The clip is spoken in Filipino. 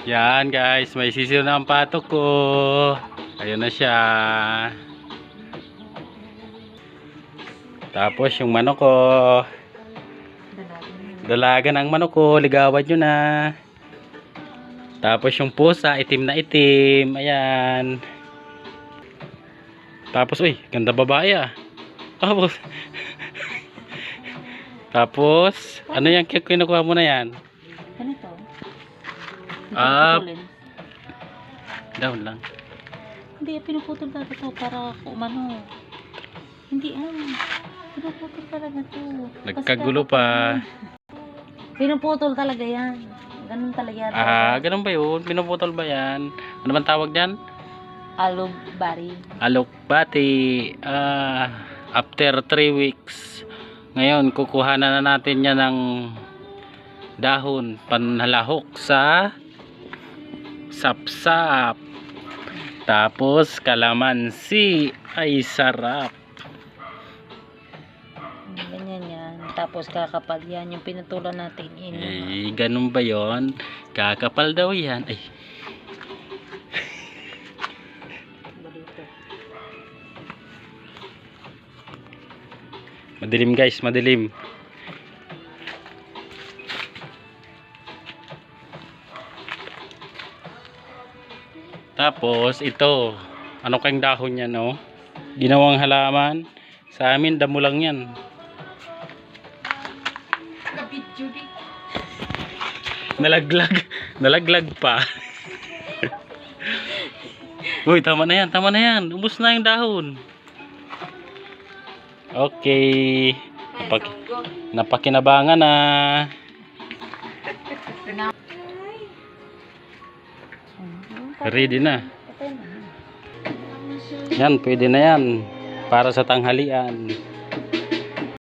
Yan guys, may sisiw na ang patok ko. Ayun na siya. Tapos yung manok ko. Dalagan ang manok ko, ligawan nyo na. Tapos yung pusa, itim na itim. Ayan. Tapos, uy, ganda babae ah. Tapos, ano yung kinukuha mo na yan? Ganito. Down lang. Hindi, pinuputol talaga ito para umano. Hindi pinuputol talaga ito. Nagkagulo pa. Pinuputol talaga yan. Ganun talaga yan. Ganun ba yun? Pinuputol ba yan? Ano man tawag dyan? Alubari. Alokbati. After 3 weeks. Ngayon, kukuha na natin yan ng dahon panhalahok sa sapsap. Tapos kalamansi. Ay sarap. Ganyan yan. Tapos kakapal yan. Yung pinutulan natin. Ganun ba yon? Kakapal daw yan. Ay. Madilim guys, madilim. Tapos ito, ano kang dahon yan, no? Ginawang halaman. Sa amin damo lang yan. Nalaglag pa. Uy, tama na yan. Ubos na yung dahon. Okay. Napakinabangan na. Ready na. Yan, pwede na yan. Para sa tanghalian.